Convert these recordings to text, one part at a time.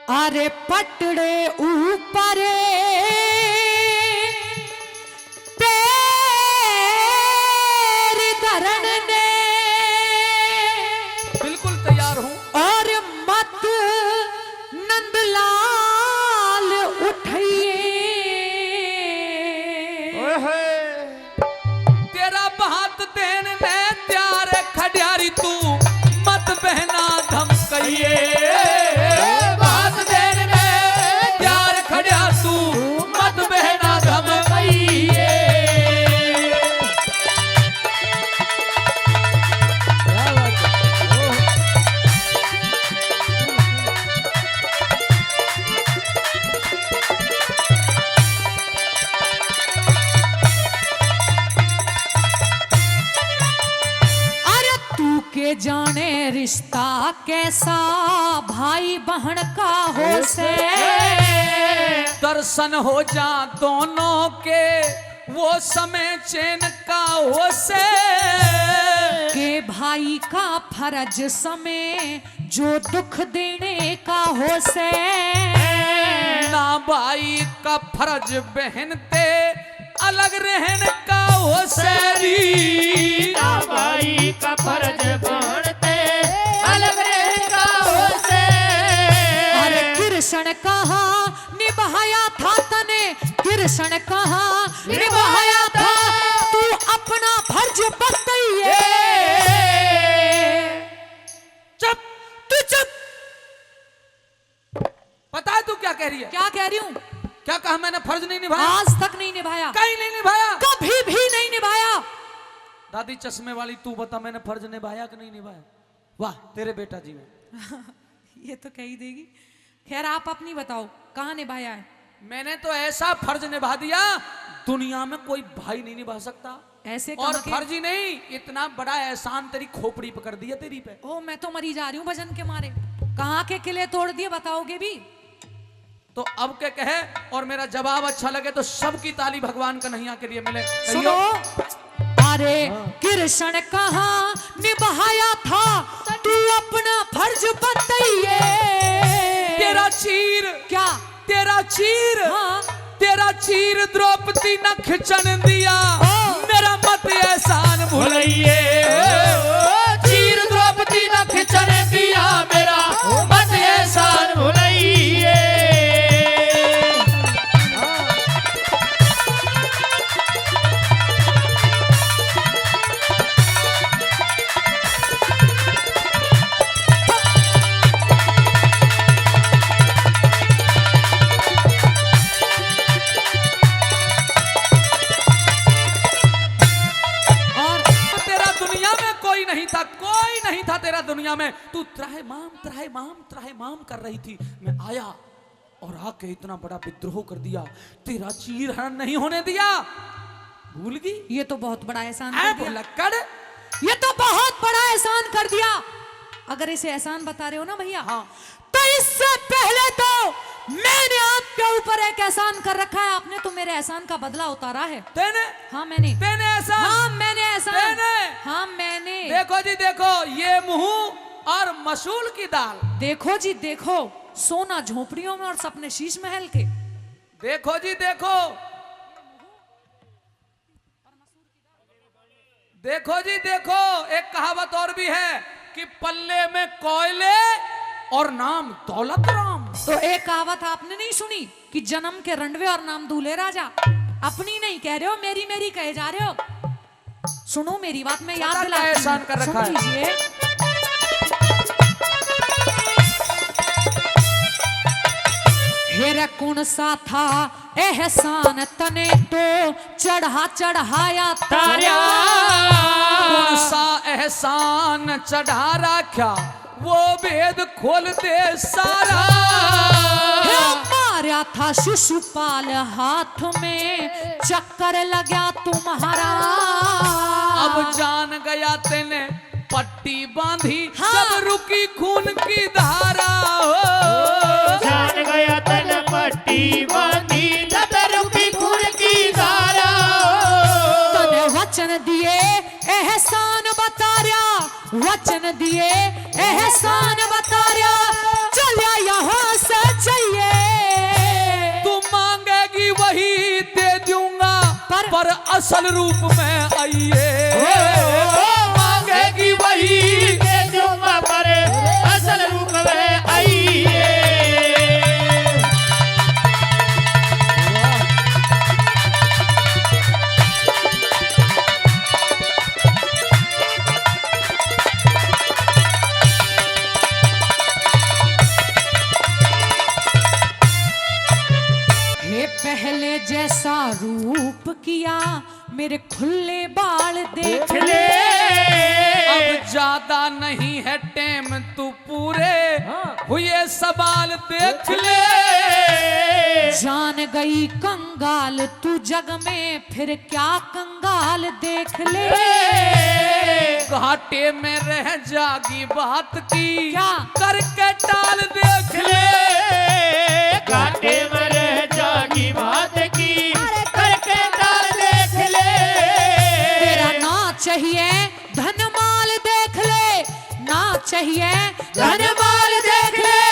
अरे पटड़े ऊपर पैर धरन ने बिल्कुल तैयार हूं। और मत नंदलाल उठिए तेरा बात देने में त्यार खड़ियारी तू मत बहना धमकइए। बात देने में त्यार खड़िया तू मत बहना धमकइए। अरे तू के जाने रिश्ता कैसा भाई बहन का हो से दर्शन हो जा दोनों के वो समय चैन का हो से के भाई का फर्ज समय जो दुख देने का हो से ना भाई का फर्ज बहन ते अलग रहन का हो से ना भाई का फर्ज बनते अलग रहता हो से। अरे कृष्ण कहा निभाया था तने कृष्ण कहा निभाया था तू अपना फर्ज बताइए। चुप तू चुप। पता है तू क्या कह रही है? क्या कह रही हूँ? क्या कहा मैंने? फर्ज नहीं निभाया, आज तक नहीं निभाया, कहीं नहीं निभाया, कभी भी नहीं निभाया। दादी चश्मे वाली तू बता मैंने फर्ज निभाया कि नहीं निभाया? वाह तेरे बेटा जी में। ये तो कह ही देगी। खैर आप अपनी बताओ कहाँ निभाया है? मैंने तो ऐसा फर्ज निभा दिया दुनिया में कोई भाई नहीं निभा सकता। ऐसे और कहाँ के? फर्ज ही नहीं, इतना बड़ा एहसान तेरी खोपड़ी पे कर दिया तेरी पे। ओ मैं तो मरी जा रही हूँ भजन के मारे। कहाँ के किले तोड़ दिए बताओगे भी? तो अब क्या कहे और मेरा जवाब अच्छा लगे तो सबकी ताली भगवान कन्हैया के लिए मिले। सुनो अरे कृष्ण कहाँ निभाया था तू अपना फर्ज बताइए। तेरा चीर, क्या? तेरा चीर, हाँ तेरा चीर द्रौपदी न खिंचन दिया मेरा मत एहसान भुलइए। चीर द्रौपदी न खिंचन दिया मेरा मत एहसान भुलइए। तेरा दुनिया में कोई नहीं था, कोई नहीं था तेरा दुनिया में। तू त्राहे माम कर रही थी। मैं आया और आके इतना बड़ा विद्रोह कर दिया, तेरा चीर हरण नहीं होने दिया। भूल गई? ये तो बहुत बड़ा एहसान ऐ कर दिया। भुलक्कड़। ये तो बहुत बड़ा एहसान कर दिया। अगर इसे एहसान बता रहे हो ना भैया, हाँ। तो इससे पहले तो मैंने आपके ऊपर एक एहसान कर रखा है। आपने तो मेरे एहसान का बदला उतारा है। तेने हाँ मैंने। तेने ऐसा? हाँ मैंने एहसान। मैंने? हाँ मैंने। देखो जी देखो, ये मुंह और मसूल की दाल। देखो जी देखो, सोना झोपड़ियों में और सपने शीश महल के। देखो जी देखो, देखो जी देखो। एक कहावत और भी है कि पल्ले में कोयले और नाम दौलत राम। तो एक कहावत आपने नहीं सुनी कि जन्म के रंडवे और नाम दूल्हे राजा? अपनी नहीं कह रहे हो, मेरी मेरी कहे जा रहे हो। सुनो मेरी बात, मैं याद पता क्या दिलाती एहसान हूँ। कर रखा सुन है? लीजिए। हेरा कौन सा था एहसान तने तो चढ़ाया तारा। कौन सा एहसान चढ़ा रखा वो भेद खोल दे सारा। मारा था शिशुपाल हाथ में चक्कर लगा तुम्हारा। अब जान गया तेने पट्टी बांधी हाँ। जब रुकी खून की धारा। हो जान गया तन पट्टी बांधी जब रुकी खून की धारा। तने वचन दिए एहसान बता रहा, वचन दिए एहसान बता रहा। चलिया यहाँ से पर असल रूप में आइए, मांगेगी वही के तुम पर असल रूप में आइए। पहले जैसा रूप किया मेरे खुले बाल देख ले, अब ज्यादा नहीं है टेम तू पूरे हुए सवाल देख ले। जान गई कंगाल तू जग में फिर क्या कंगाल देख ले। घाटे में रह जागी बात की क्या करके टाल देख ले। घाटे में रह जागी बात की करके टाल देख ले। तेरा ना चाहिए धन माल देख ले, ना चाहिए धन माल देख ले,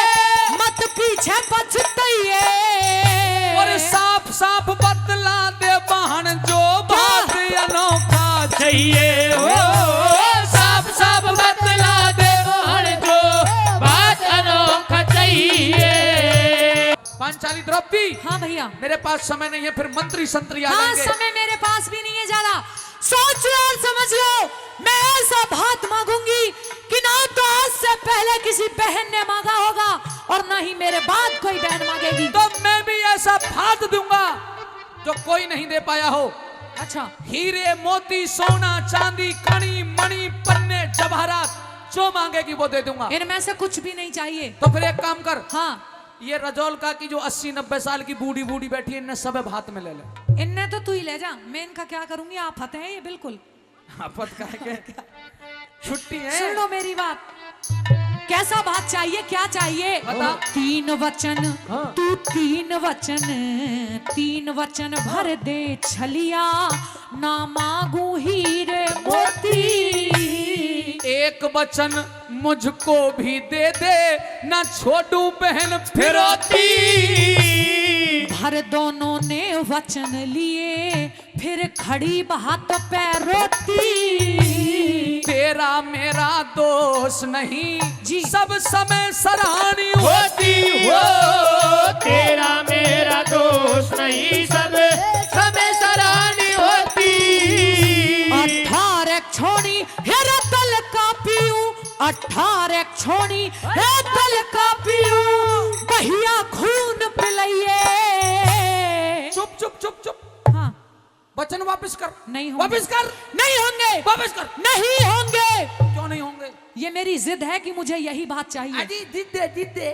मत पीछे पछताइए। और साफ साफ बतला दे बहन जो बात अनोखा चाहिए हो, साफ साफ बतला दे बहन जो बात अनोखा चाहिए। पांचाली द्रौपदी, हाँ भैया, मेरे पास समय नहीं है, फिर मंत्री संतरी आ हाँ जाएंगे। समय मेरे पास भी नहीं है ज्यादा। सोच लो और समझ लो, मैं ऐसा भात मांगूंगी कि ना तो आज से पहले किसी बहन ने मांगा होगा और ना ही मेरे बाद कोई बहन मांगेगी। तो मैं भी ऐसा भात दूंगा जो कोई नहीं दे पाया हो। अच्छा, हीरे मोती सोना चांदी कणी मणि पन्ने जवाहरात जो मांगेगी वो दे दूंगा। इनमें से कुछ भी नहीं चाहिए। तो फिर एक काम कर, हाँ, ये रजौल का की जो 80-90 साल की बूढ़ी बूढ़ी बैठी है, इन्हें सब भात में ले ले। इनने तो तू ही ले जा, मैं इनका क्या करूंगी, आफत है ये बिल्कुल। आफत का है क्या? छुट्टी है। सुन लो मेरी बात, कैसा बात चाहिए, क्या चाहिए बता। 3 वचन, तू 3 वचन, 3 वचन भर दे छलिया, ना मांगू हीरे मोती। 1 वचन मुझको भी दे दे, ना छोड़ू बहन फिरौती। भर दोनों ने वचन लिए, फिर खड़ी बात पे रोती। तेरा मेरा दोष नहीं जी, सब समय सराहनी होती हो। तेरा मेरा दोष नहीं सब समय सराहनी होती। 18 छोड़ी हेरा तल का पीऊं, 18 छोड़ी हे तल का पीऊं, भैया खून पिलाइए। चुप चुप चुप चुप, हाँ, वचन वापस कर। नहीं होंगे, वापस कर, नहीं होंगे, वापस कर। नहीं होंगे। क्यों नहीं होंगे? ये मेरी जिद है कि मुझे यही बात चाहिए। अजी जिद दे।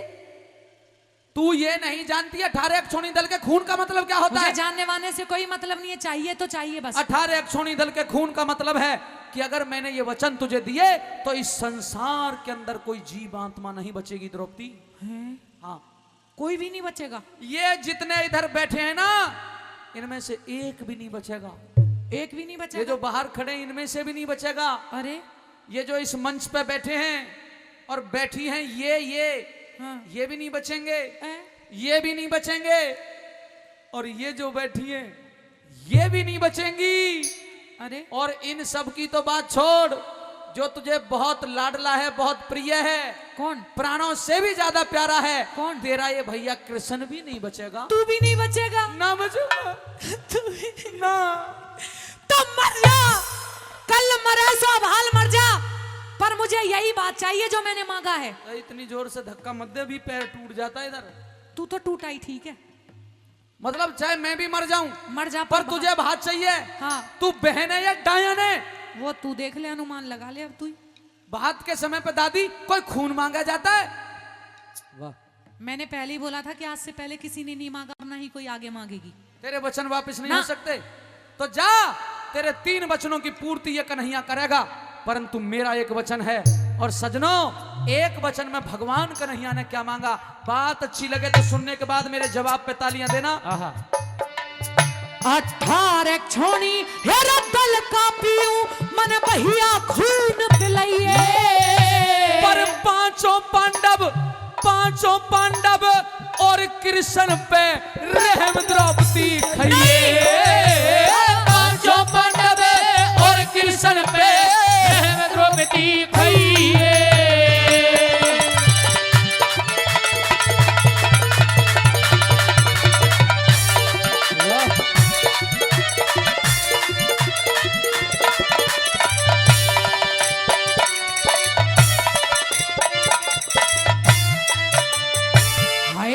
तू ये नहीं जानती 18 अक्षोणी दल के खून का मतलब क्या होता मुझे है? जानने वाने से कोई मतलब नहीं है, चाहिए तो चाहिए बस। 18 अक्षोणी दल के खून का मतलब है कि अगर मैंने ये वचन तुझे दिए तो इस संसार के अंदर कोई जीव आत्मा नहीं बचेगी द्रौपदी। हाँ, कोई भी नहीं बचेगा। ये जितने इधर बैठे हैं ना, इनमें से एक भी नहीं बचेगा। एक भी नहीं ये बचेगा। जो बाहर खड़े हैं, इनमें से भी नहीं बचेगा। अरे ये जो इस मंच पे बैठे हैं और बैठी हैं, हाँ। ये भी नहीं बचेंगे, ये भी नहीं बचेंगे, और ये जो बैठी हैं ये भी नहीं बचेंगी। अरे और इन सब की तो बात छोड़, जो तुझे बहुत लाडला है, बहुत प्रिय है, कौन? प्राणों से भी ज्यादा प्यारा है, कौन? तेरा ये भैया कृष्ण भी नहीं बचेगा। तू भी नहीं बचेगा। ना बचेगा। तू भी नहीं। ना तो मर जा, कल मरे सो अब हाल मर जा, पर मुझे यही बात चाहिए जो मैंने मांगा है। इतनी जोर से धक्का मत दे, भी पैर टूट जाता है इधर। तू तो टूटा ही ठीक है, मतलब चाहे मैं भी मर जाऊं, मर जा, पर तुझे भात चाहिए। हाँ, तू बहन है या डायन है? वो तू देख ले, अनुमान लगा ले अब तू ही। भात के समय पे दादी कोई खून मांगा जाता है? वाह, मैंने पहले ही बोला था कि आज से पहले किसी ने नहीं मांगा और ना ही कोई आगे मांगेगी। तेरे वचन वापस नहीं ना। हो सकते। तो जा, तेरे 3 वचनों की पूर्ति ये कन्हैया करेगा, परंतु मेरा एक वचन है। और सजनों, एक वचन में भगवान कन्हैया ने क्या मांगा, बात अच्छी लगे तो सुनने के बाद मेरे जवाब पे तालियां देना। 18 छोड़ी हेरा तल का पीऊं, मन भैया खून पिलाइए। पर पांचों पांडव और कृष्ण पे रहम द्रौपदी खाइए।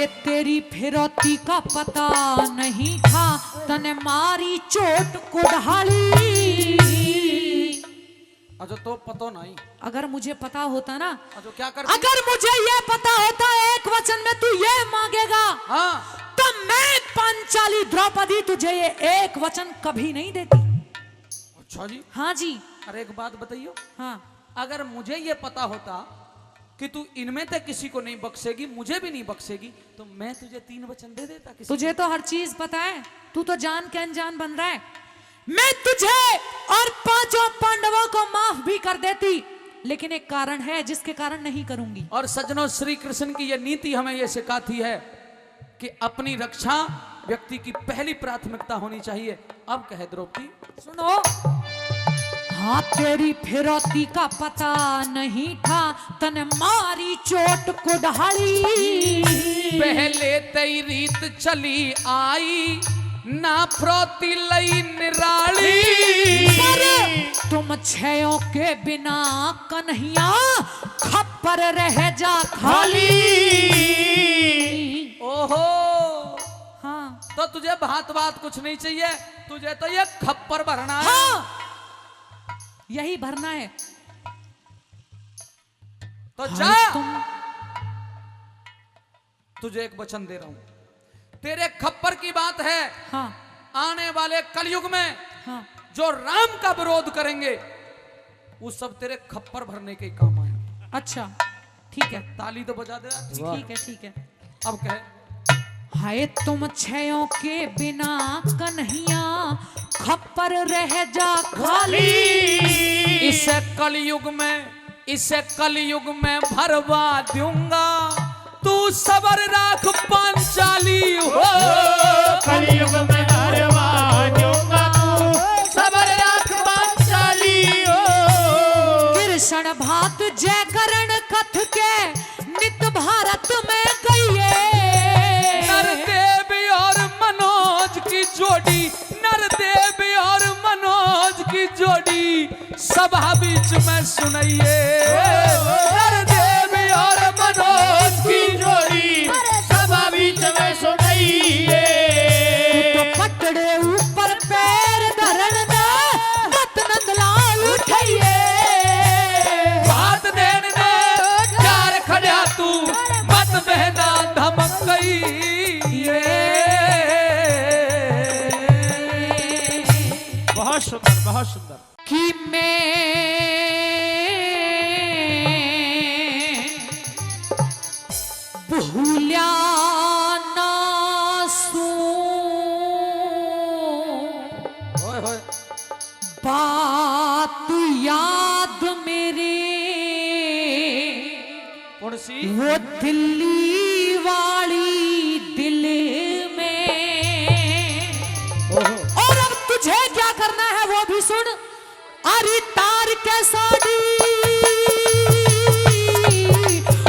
हाय तेरी फिरौती का पता नहीं था, तने मारी चोट कुल्हाड़ी। अजो तो पतो नहीं। अगर मुझे पता होता ना, अजो क्या कर, अगर मुझे ये पता होता एक वचन में तू ये मांगेगा, हाँ तो मैं पांचाली द्रौपदी तुझे ये एक वचन कभी नहीं देती। अच्छा जी। हाँ जी। अरे एक बात बताइयो, हाँ, अगर मुझे ये पता होता कि तू इनमें से किसी को नहीं बख्शेगी, मुझे भी नहीं बख्शेगी, तो मैं तुझे 3 वचन दे देता। किसी तुझे तो हर चीज पता है, तू तो जान के अनजान बन रहा है। मैं तुझे और 5 पांडवों को माफ भी कर देती, लेकिन एक कारण है जिसके कारण नहीं करूंगी। और सज्जनों, श्री कृष्ण की यह नीति हमें यह सिखाती है कि अपनी रक्षा व्यक्ति की पहली प्राथमिकता होनी चाहिए। अब कहे द्रौपदी, सुनो, हाँ तेरी फिरौती का पता नहीं था, तने मारी चोट कुल्हाड़ी। पहले तई रीत चली आई, ना फ्रौती लई निराली। तुम छयों के बिना कन्हैया खप्पर रह जा खाली। ओहो, हाँ तो तुझे बात कुछ नहीं चाहिए, तुझे तो ये खप्पर भरना है। हाँ, यही भरना है। तो जा, तुम तुझे एक वचन दे रहा हूं, तेरे खप्पर की बात है। हाँ आने वाले कलयुग में हाँ जो राम का विरोध करेंगे, वो सब तेरे खप्पर भरने के काम आए। अच्छा ठीक है, ताली तो बजा दे। ठीक है ठीक है। अब कहे, हाय तुम छयों के बिना कन्हैया खप्पर रह जा खाली। इसे कलयुग में भरवा दूंगा, तू सबर राख पांचाली हो। कलयुग में हरवा दूंगा, तू सबर राख पांचाली हो। कृष्ण भात जय करण कथ के नित भारत में गईए। नरदेव और मनोज की जोड़ी, नरदेव और मनोज की जोड़ी सभा बीच में सुनाइए। नरदेव और मनोज की जोड़ी सभा बीच में सुनाइए। तो पटड़े ऊपर पैर धरन दे, मत नंदलाल उठाइए। बात देने दे चार खड़ा, तू मत बहना धमक गई। बहुत सुंदर, बहुत सुंदर। कि मैं भूल्या ना सू बात याद मेरे, कौन सी? वो दिल्ली वाली दिल में। और अब तुझे क्या करना है वो भी सुन। अरे तार के साड़ी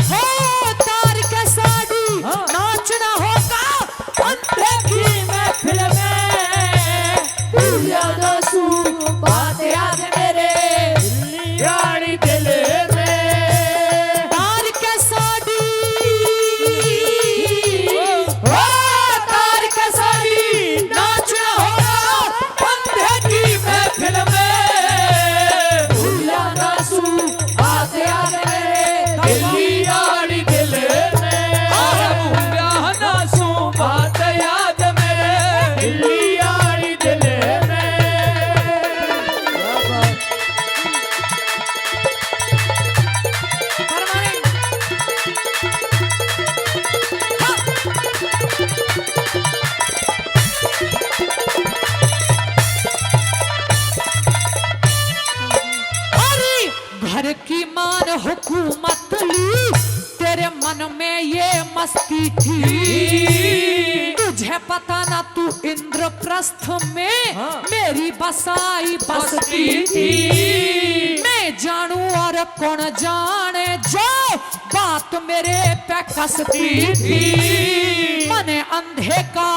हो, तार के साड़ी नाचना होगा अंधे की महफिल में। भूलिया ना सू बात याद मेरे, यारी दिल में। तार के साड़ी हो, तार के साड़ी नाचना होगा अंधे की महफिल में। घर की मान हुकूमत ली, तेरे मन में ये मस्ती थी। तुझे पता ना तू इंद्रप्रस्थ में मेरी बसाई बसती थी। मैं जानू और कौन जाने जो बात मेरे पे कसती थी। मने अंधे का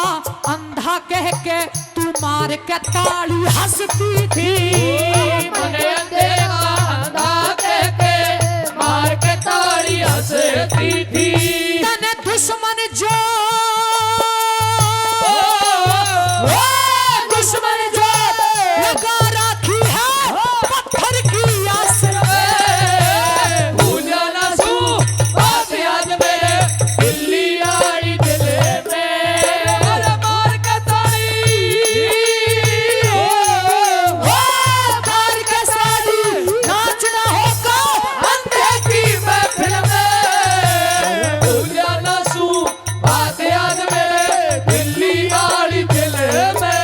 अंधा कह के तू मार के ताली हंसती थी। मने अंधे का अंधा कह के मार के ताली हंसती थी। तने दुश्मन जो दुश्मन जो लगा राखी है पत्थर की आस में। भूलिया ना सू बात याद मेरे दिल्ली आड़ी दिल में। अरे मार के ताड़ी तार के साड़ी नाचना होगा अंधे की महफिल में। भूलिया ना सू बात याद मेरे दिल्ली आड़ी दिल में।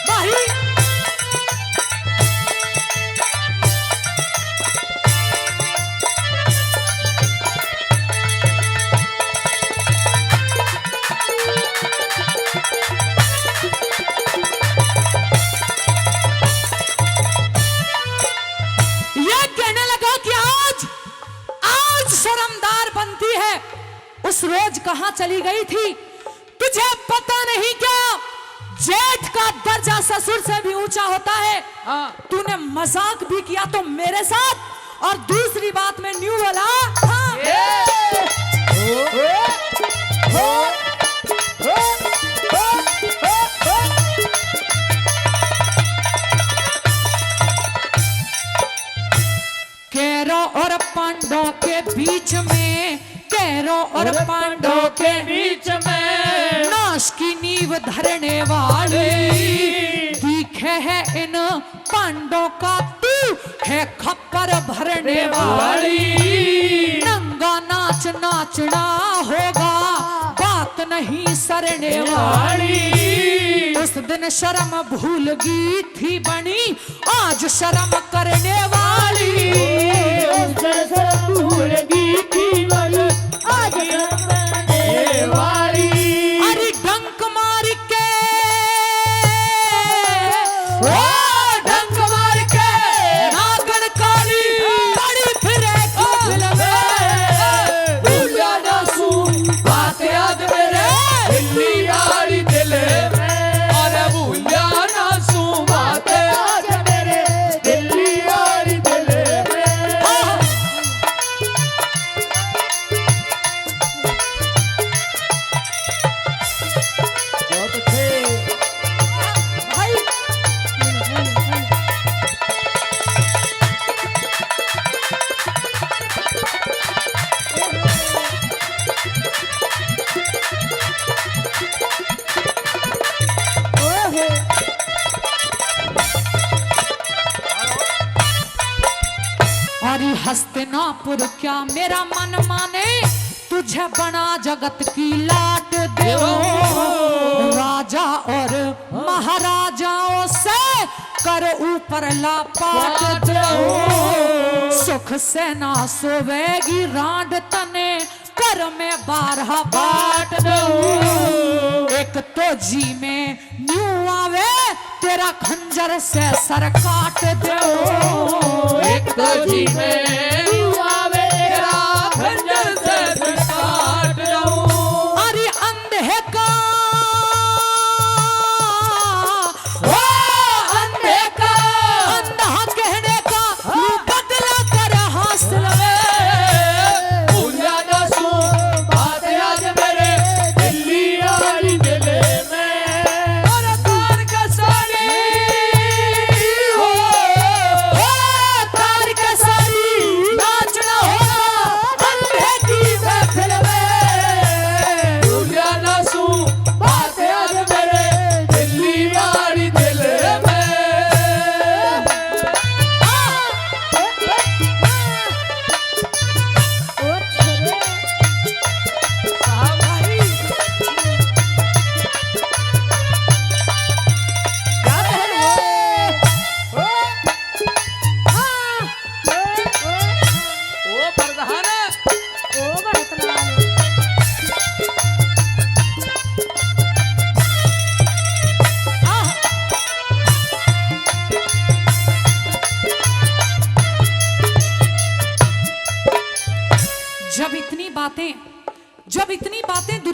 भाई ये कहने लगा कि आज शर्मदार बनती है। उस रोज कहां चली गई थी तुझे पता नहीं क्या? जेठ का दर्जा ससुर से भी ऊंचा होता है। हाँ। तूने मजाक भी किया तो मेरे साथ, और दूसरी बात में न्यू वाला हाँ। कैरों और पांडवों के बीच में, कैरों और पांडवों के बीच में नाश की नींव धरने वाली दिखे है इन पांडवों का तू है खप्पर भरने वाली। नंगा नाच नाचना होगा बात नहीं सरने वाली। उस दिन शर्म भूल गई थी बनी आज शर्म करने वाली। भूल गई थी वाली आज करने वाली। अरे डंक मार के ओ डंक मार के नागन काली बड़ी फिरे खेल में। भूलिया ना सू बात याद मेरे दिल्ली आड़ी दिल में। अरे भूलिया ना सू बात आज मेरे दिल्ली आड़ी दिल में। बहुत अच्छे भाई अरे हस्तिनापुर क्या मेरा मन माने तुझे बना जगत की लाट दे। राजा और महाराजाओं से कर ऊपर लापाट दो। सुख से ना सोवेगी रांड तने कर में 12 बाट दो। एक तो जी में न्यू आवे तेरा खंजर से सर काट दो। एक तो जी में आवे तेरा खंजर से दिल काट दूं। अरे अंधे का ओ अंधे का अंधा कहने का तू बदला कर हासिल में। भूलिया ना सू बात याद मेरे दिल्ली आड़ी दिल में। अरे तार का साड़ी ओ तार का साड़ी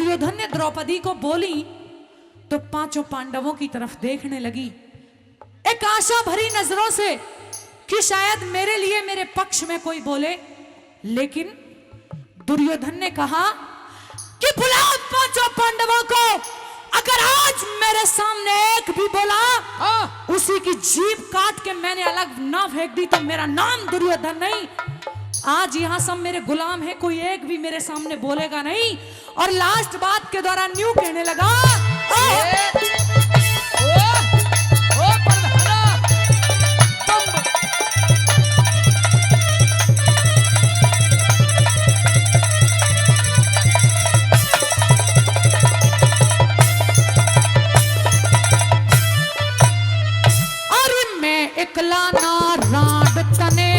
दुर्योधन ने द्रौपदी को बोली तो पांचों पांडवों की तरफ देखने लगी एक आशा भरी नजरों से कि शायद मेरे लिए मेरे पक्ष में कोई बोले। लेकिन दुर्योधन ने कहा कि बुलाओ पांचों पांडवों को, अगर आज मेरे सामने एक भी बोला उसी की जीभ काट के मैंने अलग ना फेंक दी तो मेरा नाम दुर्योधन नहीं। आज यहाँ सब मेरे गुलाम हैं, कोई एक भी मेरे सामने बोलेगा नहीं। और लास्ट बात के दौरान न्यू कहने लगा अरे मैं एकला ना राड तने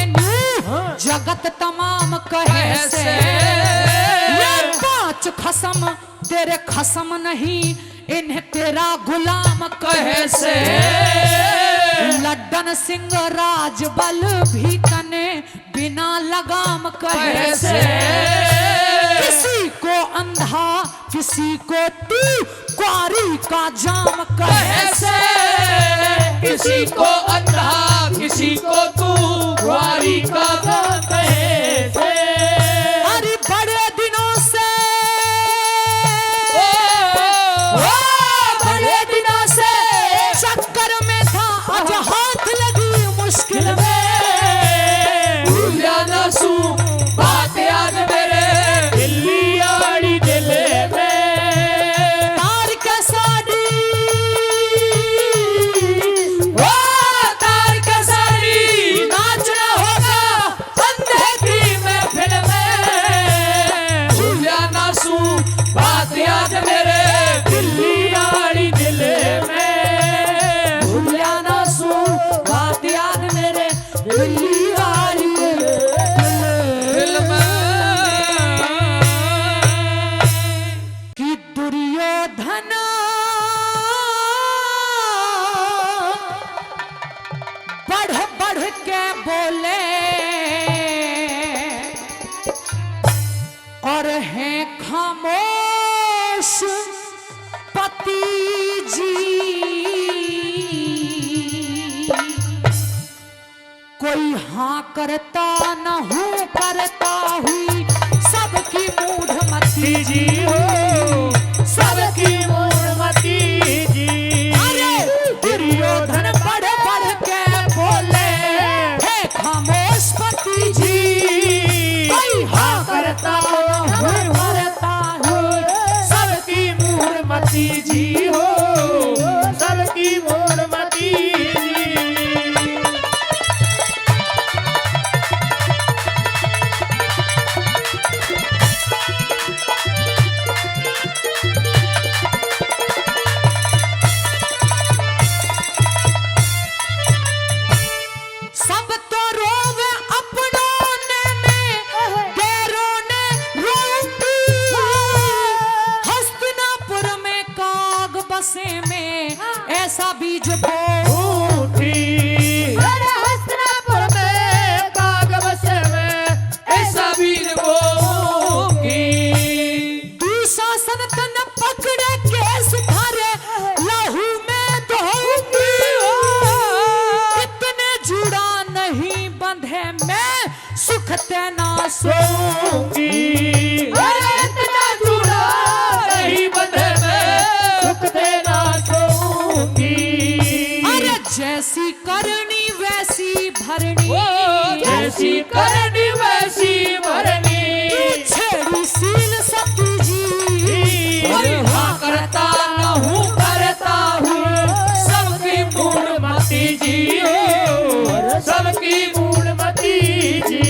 जगत तमाम कहे से ये पांच खसम तेरे खसम नहीं इन्हें तेरा गुलाम कहे से। लड्डन सिंह राज बल भी तने बिना लगाम कहे से। किसी को अंधा किसी को तू क्वारी का जाम कहे से। किसी को अंधा किसी को तू ग्वारी का कहे से। अरे बड़े दिनों से बड़े दिनों से चक्कर में था आज हाथ लगी मुश्किल में। भूल जाना सू बात याद मेरे दिल्ली आड़ी दिल में। तार के साड़ी तार के साड़ी नाचना होगा अंधे की महफिल में। भूल जाना सू बात याद मेरे दिल्ली आड़ी दिल में। भूल जाना सू बात याद मेरे दिल्ली वाली दिल में। कि दुर्योधन बढ़ बढ़ के बोले और हैं खामोश पति जी। कोई हाँ करता न हूँ करता हुई सबकी मूढ़ मती जी हो सबकी मूर्मती जी। अरे दुर्योधन बढ़ बढ़ के बोले हे खामोश पति जी। कोई हाँ करता न हूँ करता हुई सबकी मूर्मती जी हो सबकी मूर्मती जी। सब तो रोवे अपनों ने में गैरों ने रोती। हस्तिनापुर में काग बसे में ऐसा बीज बो अरे हस्तिनापुर में कागबस में ऐसा वीर बोगी। दुशासन तन पकड़े केस धरे लहू में धोऊंगी। इतने जुड़ा नहीं बंधे मैं सुख तेना सोऊंगी। अरे इतना जुड़ा नहीं बंधे में सुख देना सोऊंगी। अरे जैसी करनी वैसी भरनी जैसी करनी वैसी भरनी। छेड़ी सील सती जी। कोई हाँ करता न हूँ करता हूँ सबकी मूर्मती जी हो सबकी मूर्मती जी।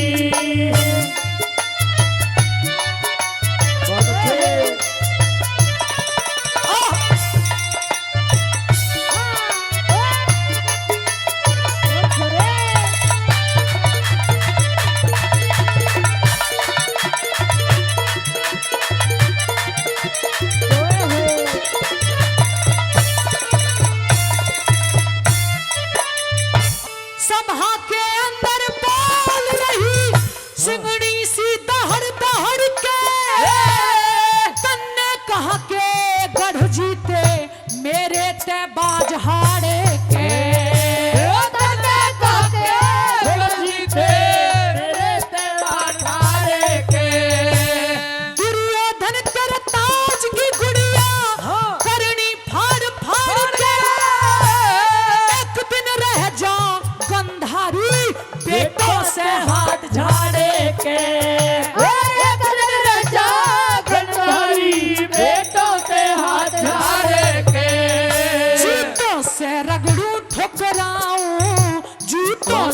बहुत अच्छे।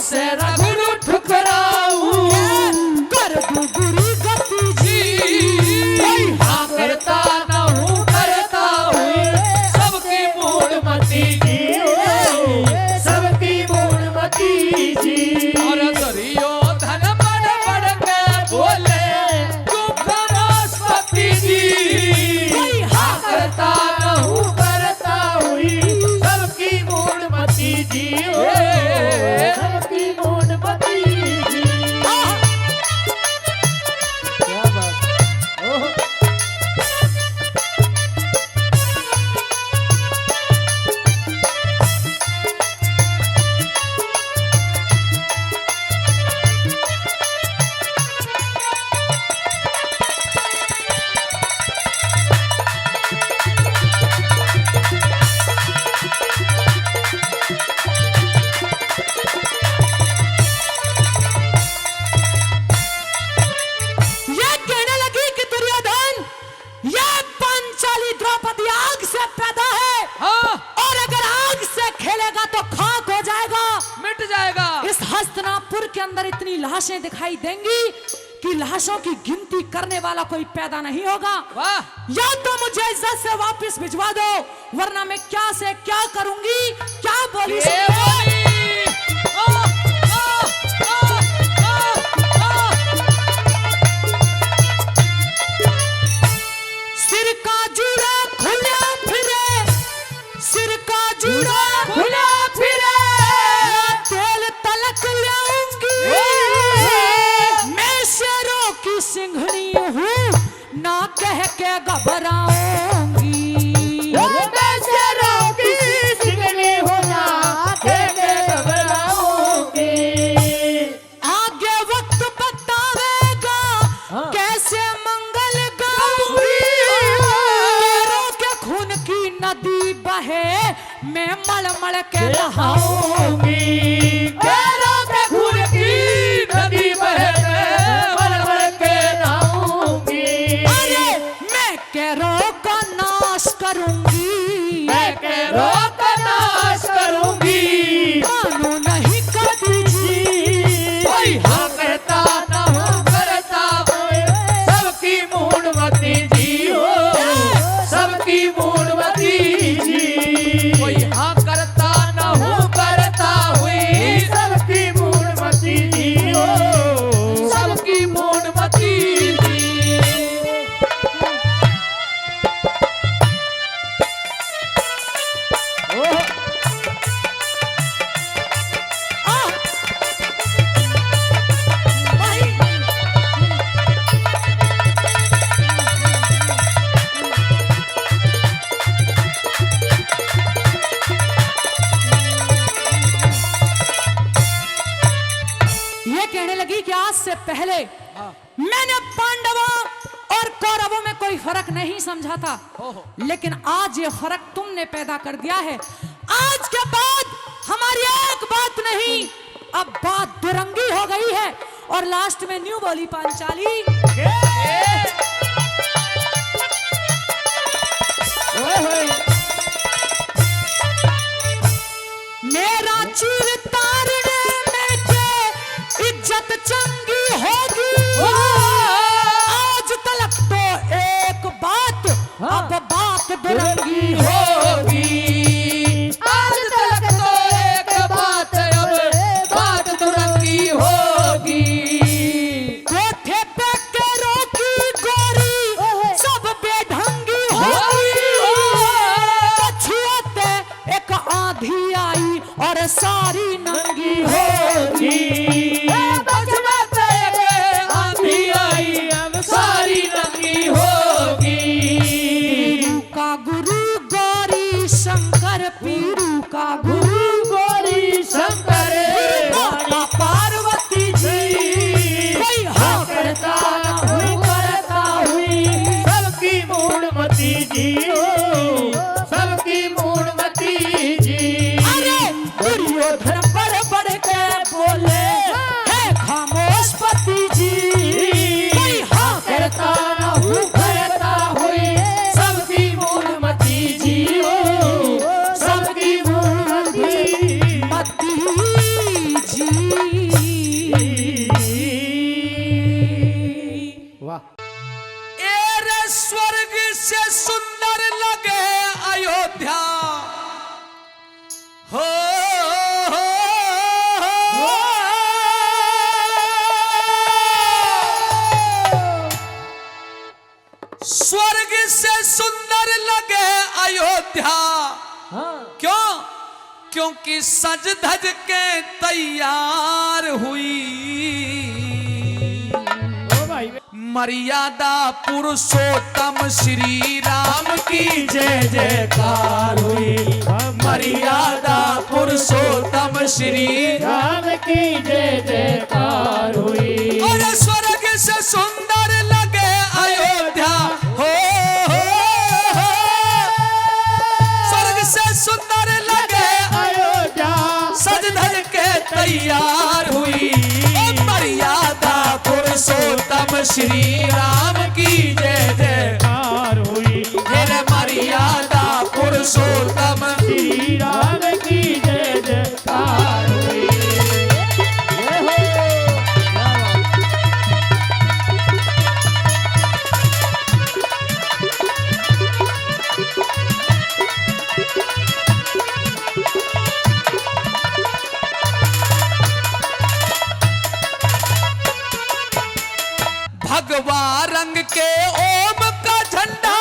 से रगड़ू ठुकराऊं, कर दूं बुरी गति जी। हाँ करता न हूँ करता हूँ सबकी मूढ़मती जी, सबकी मूढ़मती जी। और दुर्योधन बड़ बड़ के बोले चुप बृहस्पति जी। हाँ करता न हूँ करता हूँ सबकी मूढ़मती जी, सबकी मूढ़मती जी। क्या बात, ओह ये कहने लगी कि दुर्योधन, ये पांचाली द्रौपदी आग से पैदा है, हाँ और अगर आग से खेलेगा तो खाक हो जाएगा। मिट जाएगा। इस हस्तिनापुर के अंदर इतनी लाशें दिखाई देंगी कि लाशों की गिनती करने वाला कोई पैदा नहीं होगा। वाह, या तो मुझे इज्जत से वापस भिजवा दो, वरना मैं क्या से क्या करूंगी, क्या बोली ये सुनते हो? बोली। आह, आह, आह, आह, आह। सिर का जूड़ा खुला फिरे, सिर का जूड़ा खुला फिरे, तेल तलक लाऊंगी, मैं शेरों की सिंघनी हूँ, ना कह के घबराऊंगी। मैं शेरों की सिंघनी हूँ ना कह के घबराऊंगी। आगे वक्त बतावेगा कैसे मंगल गाऊंगी, पैरों के खून की नदी बहे, मैं मल के नहाऊंगी। पैरों के खून की नदी बहे, मल के नहाऊंगी। अरे मैं कैरों का नाश करूंगी, मैं कैरों का नाश करूंगी। मानो नहीं कभी जी। कोई हाँ करता न हूँ करता हूँ सबकी मूढ़मती जी हो, सबकी मूढ़मती जी। कोई हाँ करता न हूँ करता हुई, सबकी मूढ़मती जी हो, सबकी मूढ़मती जी। ये कहने लगी कि आज से पहले मैंने पांडवों और कौरवों में कोई फर्क नहीं समझा था, लेकिन आज ये फर्क तुमने पैदा कर दिया है। आज के बाद हमारी एक बात नहीं, अब बात दुरंगी हो गई है। और लास्ट में न्यू बोली पांचाली, मेरा चीर तारने में के इज्जत चंगी होगी। आज तलक तो एक बात, अब बात दुरंगी होगी। आज तक तो एक बात, अब बात दुरंगी होगी। कोठे पे कैरों की गोरी सब बेढंगी होगी। पछुआते एक आंधी आई और सारी नंगी होगी। बचपन से आंधी आई, अब सारी नंगी होगी। का गुरु गौरी शंकर, पीरू का गुरु गौरी शंकर, माता पार्वती जी। कोई हाँ करता न हूँ करता हूँ सबकी मूढ़मती जी हो, सबकी मूढ़मती जी। अरे दुर्योधन बड़ बड़ के बोले, है खामोश पति जी। कोई हाँ करता न हूँ करता हूँ सबकी मूढ़मती जी हो, सबकी मूढ़मती अयोध्या। हाँ क्यों? क्योंकि सज धज के तैयार हुई। ओ भाई मर्यादा पुरुषोत्तम श्री राम की जय जयकार हुई। मर्यादा पुरुषोत्तम श्री राम की जय जयकार हुई। और स्वर्ग से सुंदर लगे अयोध्या हो, स्वर्ग से सुंदर लगे अयोध्या सज धज के तैयार हुई। मर्यादा पुरुषोत्तम श्री राम की जय जयकार हुई। मेरे मर्यादा पुरुषोत्तम श्री राम की जय जयकार हुई। भगवा रंग के ओम का झंडा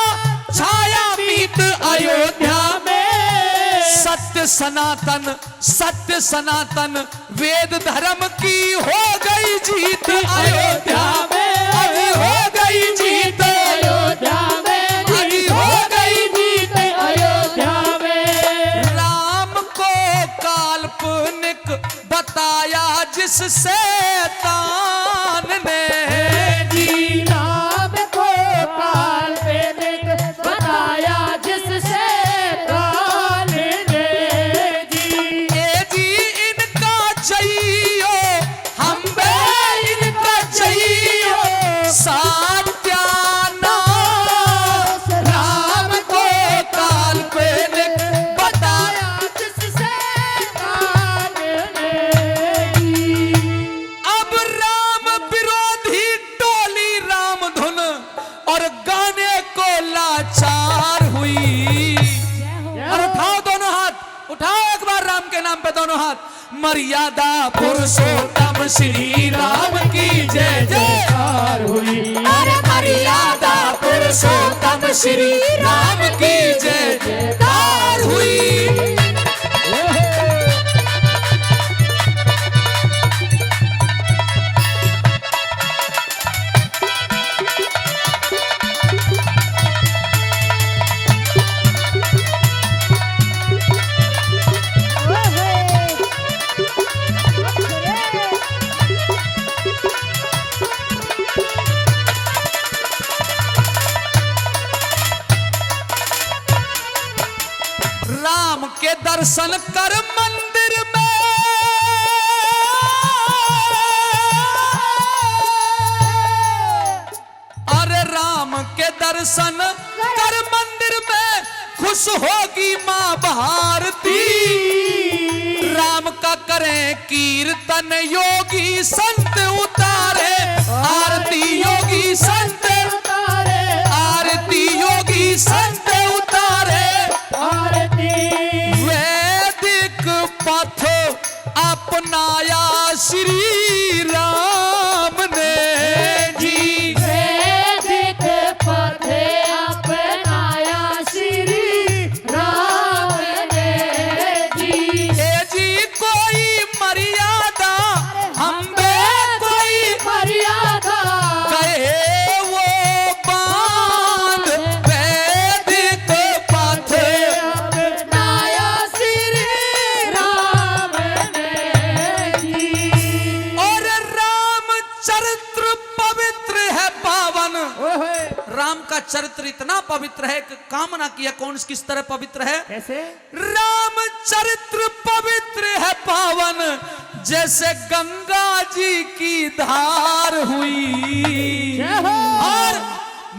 छाया मीत अयोध्या में। सत्य सनातन वेद धर्म की हो गई जीत अयोध्या में। अभी हो गई जीत अयोध्या में। अभी हो गई जीत अयोध्या में। राम को काल्पनिक बताया जिस शैतान ने। राम को काल्पनिक बताया जिस शैतान ने। जी इनका चाहिए हम बे इनका चाहिए सत्यानाश। राम को काल्पनिक बताया जिस शैतान ने। अब राम विरोधी टोली राम धुन और गाने को लाचार हुई। और उठाओ दोनों हाथ, उठाओ एक बार राम के नाम पे दोनों हाथ। मर्यादा पुरुषोत्तम श्री राम की जय जयकार हुई। अरे मर्यादा पुरुषोत्तम श्री राम की जय जयकार हुई। राम के दर्शन कर मंदिर में। अरे राम के दर्शन कर मंदिर में खुश होगी मां भारती। राम का करें कीर्तन योगी संत उतारे आरती। योगी संत उतारे आरती योगी संत उतारे। आरती। वैदिक पथ अपनाया श्री राम ने जी। वैदिक पथ अपनाया श्री राम ने जी। जी कोई मर्यादा हम बे कोई मर्यादा कहे वो बांध। वैदिक पथ अपनाया श्री राम ने जी। और राम चरित्र पवित्र है पावन। राम का चरित्र इतना पवित्र है कि कामना किया कौन किस तरह पवित्र है। कैसे? राम चरित्र पवित्र है पावन जैसे गंगा जी की धार हुई। और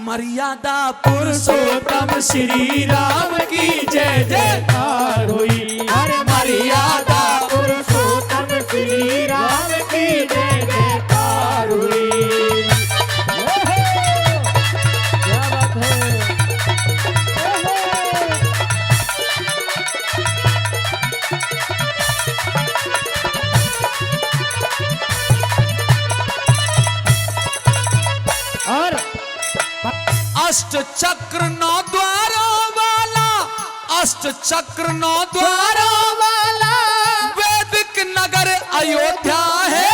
मर्यादा पुरुषोत्तम श्री राम की जय जयकार हुई। अरे मर्यादा पुरुषोत्तम श्री राम की जय जयकार हुई। क्या बात है। अष्ट चक्र नौ द्वारों वाला अष्ट चक्र नौ द्वारों वाला वैदिक नगर अयोध्या है।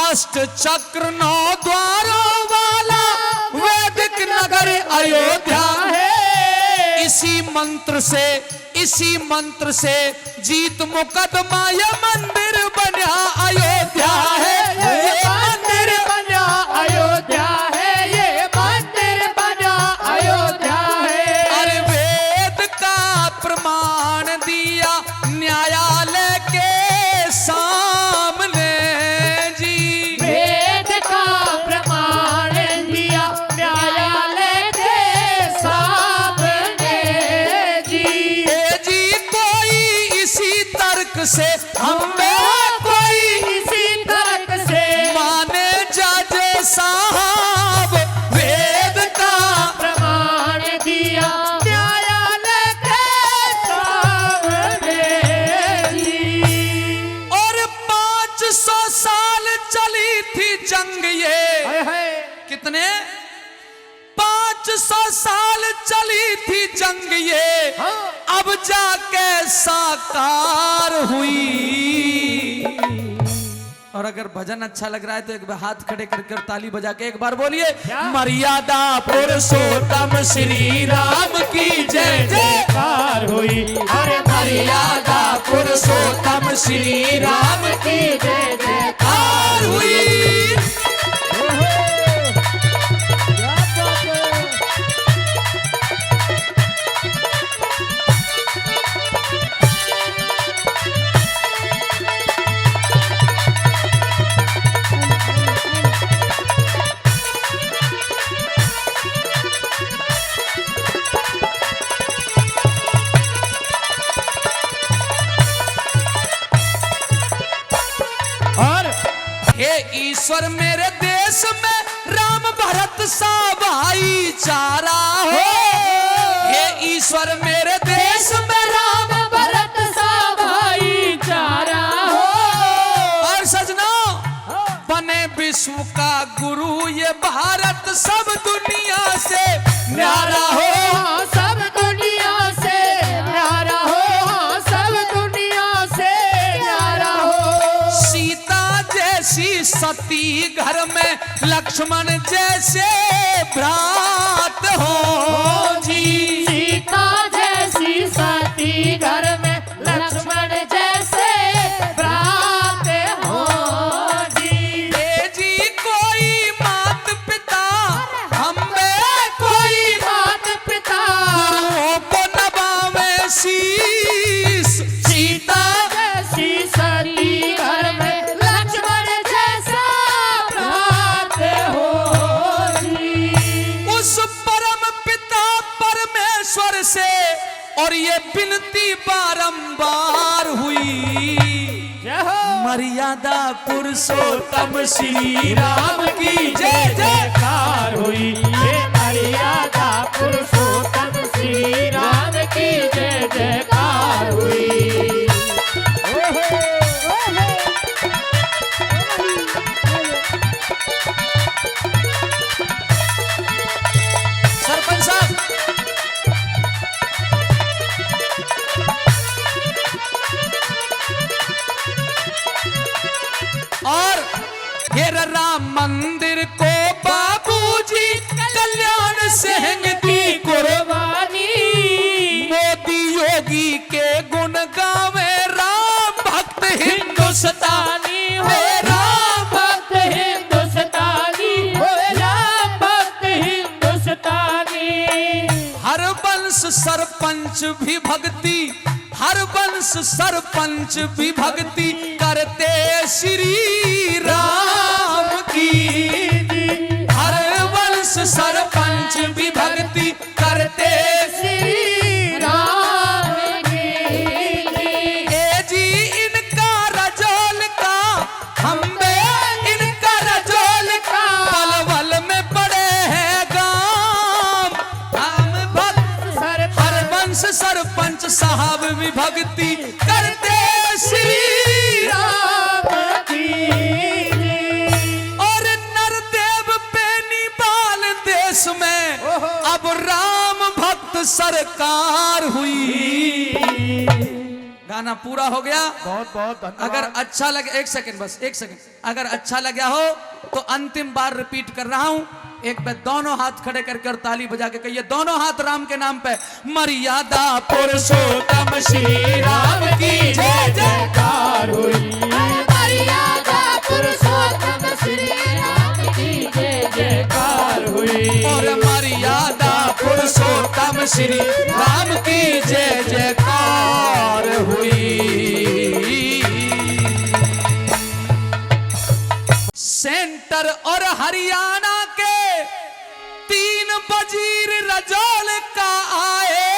अष्ट चक्र नौ द्वारों वाला वैदिक नगर अयोध्या है। इसी मंत्र से जीत मुकदमा ये मंदिर बना अयोध्या है। ये मंदिर बना अयोध्या है, ये मंदिर बना अयोध्या है। अरे वेद का प्रमाण दिया न्यायालय के सामने जी। वेद का प्रमाण दिया न्यायालय के सामने जी। ए जी कोई इसी तर्क से हमें कोई इसी तर्क से माने जज साहब वेद का प्रमाण दिया न्यायालय के सामने जी। और 500 साल चली थी जंग ये। कितने 500 साल चली थी जंग ये। अब जाके साकार हुई। और अगर भजन अच्छा लग रहा है तो एक बार हाथ खड़े कर ताली बजा के एक बार बोलिए मर्यादा पुरुषोत्तम श्री राम की जय जयकार हुई। अरे मर्यादा पुरुषोत्तम श्री राम की जय जयकार हुई। हे ईश्वर मेरे देश में राम भरत सा भाईचारा हो। हे ईश्वर मेरे देश में राम भरत सा भाईचारा हो। और सजना बने विश्व का गुरु ये भारत सब दुनिया से न्यारा हो। सब दुनिया से न्यारा हो, सब दुनिया से न्यारा हो। सीता जैसी सती घर में लक्ष्मण जैसे भ्रात हो जी। सीता जैसी सती घर में लक्ष्मण जैसे भ्रात हो जी। जी कोई मात पिता हमें कोई मात पिता गुरुओं को नभावे शीस। सीता जैसी सती घर में लक्ष्मण जैसा भ्रात हो जी। उस परम पिता परमेश्वर से और ये विनती बारंबार हुई मर्यादा पुरुषोत्तम श्री राम की जय जयकार हुई। ये मर्यादा पुरुषोत्तम श्री राम की जय जयकार हुई। सरपंच साहब और ये राम मंदिर को बाबूजी कल्याण सिंह की कुर्बानी। मोदी योगी के गुण गावे राम भक्त हिंदुस्तानी हो। राम भक्त हिंदुस्तानी हो, राम भक्त हिंदुस्तानी। हर वंश सरपंच भी भक्ति, हर वंश सरपंच भी भक्ति करते श्री राम की। हर वंश सरपंच भी भक्ति करते श्री राम की। ए जी इनका रजोल का हम इनका रजोल का पलवल में पड़े हैं गांव। हम भक्त हर वंश सरपंच साहब भी भक्ति करते श्री राम की। और नरदेव बेनीबाल देश में अब राम भक्त सरकार हुई। गाना पूरा हो गया। बहुत बहुत धन्यवाद। अगर अच्छा लगे, एक सेकंड बस, एक सेकंड, अगर अच्छा लगा हो तो अंतिम बार रिपीट कर रहा हूं, एक बार दोनों हाथ खड़े करके और ताली बजा के कहिए, दोनों हाथ राम के नाम पे, मर्यादा पुरुषोत्तम श्री राम की जय जयकार हुई। मर्यादा पुरुषोत्तम श्री राम की जय जयकार हुई। और मर्यादा पुरुषोत्तम श्री राम की जय जयकार हुई। सेंटर और हरियाणा के 3 वजीर रजौल का आए।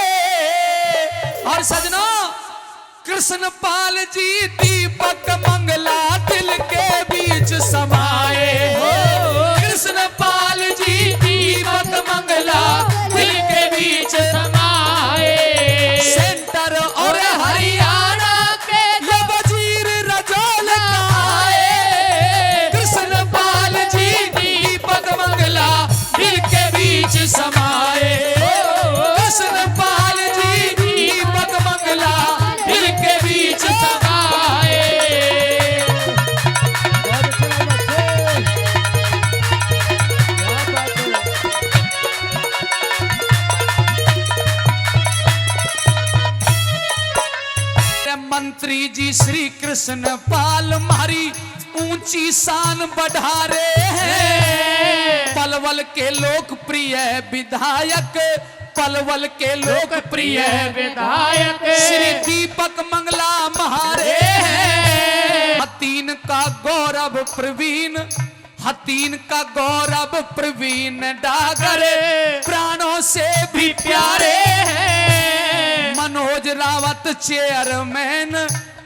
और सजनों, कृष्ण पाल जी दीपक मंगला दिल के बीच समाए। कृष्ण पाल जी दीपक मंगला दिल के बीच समाए। सेंटर और हरियाणा के ये वजीर रजौल का आए। कृष्ण पाल जी दीपक मंगला दिल के बीच समाए। कृष्ण पाल जी दीपक मंगला दिल के बीच समाए। मंत्री जी श्री कृष्ण पाल मारी ऊंची शान बढ़ा रहे हैं। पलवल के लोकप्रिय विधायक, पलवल के लोकप्रिय विधायक श्री दीपक मंगला महारे हैं। हतीन का गौरव प्रवीण, हतीन का गौरव प्रवीण डागर प्राणों से भी प्यारे हैं। मनोज रावत चेयरमैन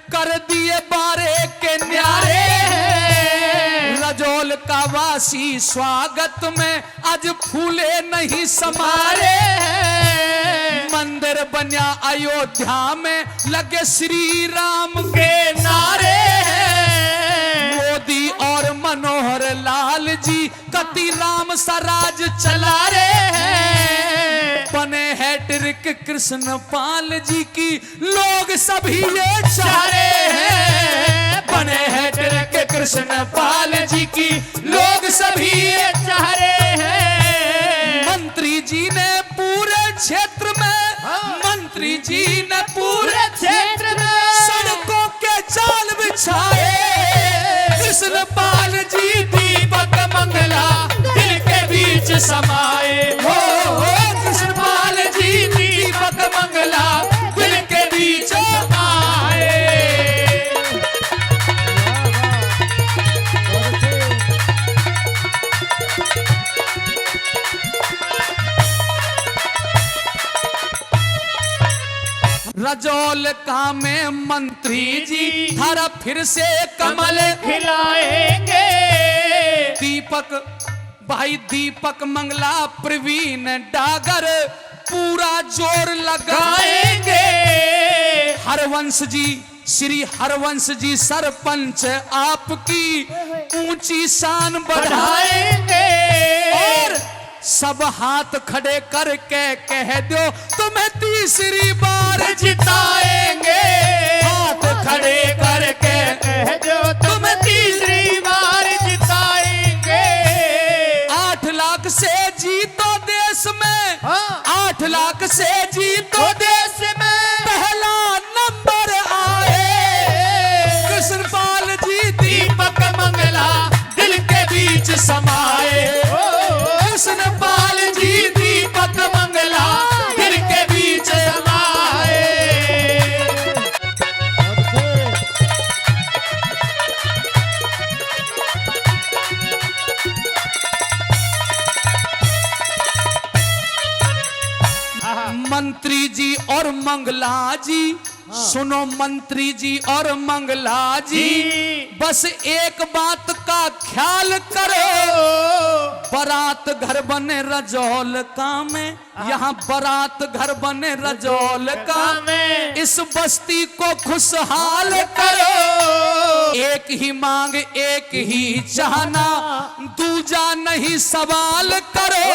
कर दिए बारे के न्यारे हैं। रजौल का वासी स्वागत में आज फूले नहीं समारे हैं। मंदिर बना अयोध्या में लगे श्री राम के नारे हैं। मोदी और मनोहर लाल जी कति राम सराज चला रहे हैं। बने हैट्रिक कृष्ण पाल जी की लोग सभी ये चाह रहे हैं। बने हैट्रिक कृष्ण पाल जी की लोग सभी ये चाह रहे हैं। मंत्री जी ने पूरे क्षेत्र में, मंत्री जी ने पूरे क्षेत्र में सड़कों के जाल बिछाए। कृष्ण पाल जी दीपक मंगला दिल के बीच समाए। हो कृष्ण पाल जी दीपक मंगला दिल के बीच समाए। रजौल का में मंत्री जी थारा फिर से कमल खिलाएंगे। दीपक भाई दीपक मंगला प्रवीण डागर पूरा जोर लगाएंगे। हरवंश जी, श्री हरवंश जी सरपंच आपकी ऊंची शान बढ़ाएंगे। और सब हाथ खड़े करके कह दो तुम्हें तीसरी बार जिताएंगे। हाथ खड़े करके कह दो तुम्हें तीसरी बार जिताएंगे। 8 लाख से जीतो देश में, 8 लाख से जीतो देश में पहला नंबर आए। कृष्ण पाल जी दीपक मंगला दिल के बीच समाए। कृष्ण पाल जी दीपक मंगला दिल के बीच समाए। मंत्री जी और मंगला जी, सुनो मंत्री जी और मंगला जी, बस एक बात का ख्याल करो। बारात घर बने रजौल का में, यहाँ बारात घर बने रजौल का में, इस बस्ती को खुशहाल करो। एक ही मांग एक ही चाहना, दूजा नहीं सवाल करो।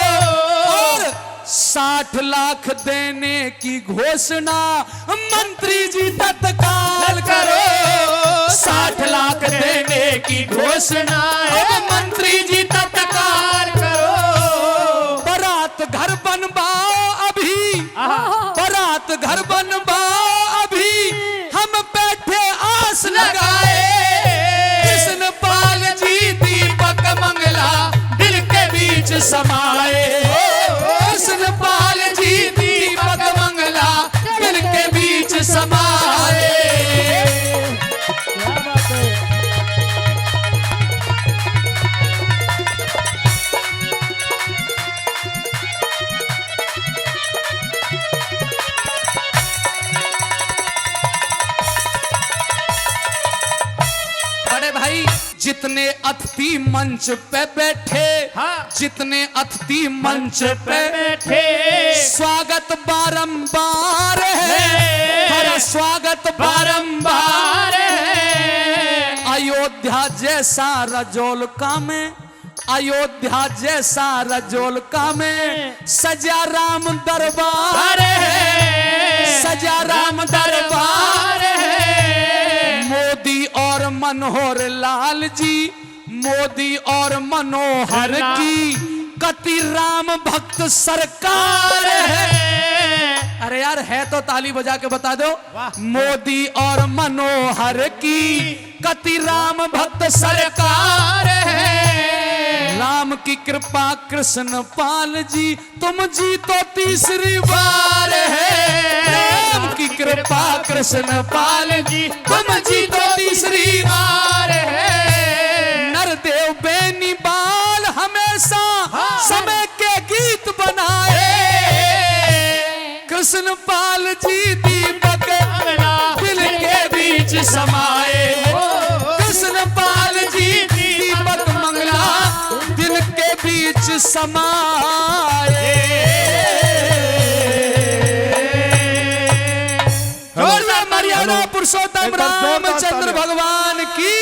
और 60 लाख देने की घोषणा मंत्री जी तत्काल करो। 60 लाख देने की घोषणा अब मंत्री जी तत्काल करो। बारात घर बनवाओ अभी, बारात घर बनवाओ अभी, हम बैठे आस लगाए। कृष्ण पाल जी दीपक मंगला दिल के बीच समाए। कृष्ण पाल जी दीपक मंगला दिल के बीच समाए। क्या बात है। बड़े भाई जितने अतिथि मंच पे बैठे, हाँ। जितने अतिथि मंच पे बैठे स्वागत बारंबार है, हर स्वागत बारंबार है। अयोध्या जैसा रजौलका में, अयोध्या जैसा रजौलका में सजा राम दरबार है, सजा राम दरबार है। मोदी और मनोहर लाल जी, मोदी और मनोहर की कति राम भक्त सरकार है। अरे यार है तो ताली बजा के बता दो। मोदी और मनोहर की कति राम भक्त सरकार है। राम की कृपा कृष्ण पाल जी तुम जी तो तीसरी बार है। राम की कृपा कृष्ण पाल जी तुम जी तो तीसरी बार है। नरदेव बेनी बाल हमेशा समय के गीत बनाए। कृष्ण पाल जी दीपक दिल के बीच समाए। कृष्ण पाल जी दीपक मंगला दिल के बीच समाए। मर्यादा पुरुषोत्तम रामचंद्र भगवान की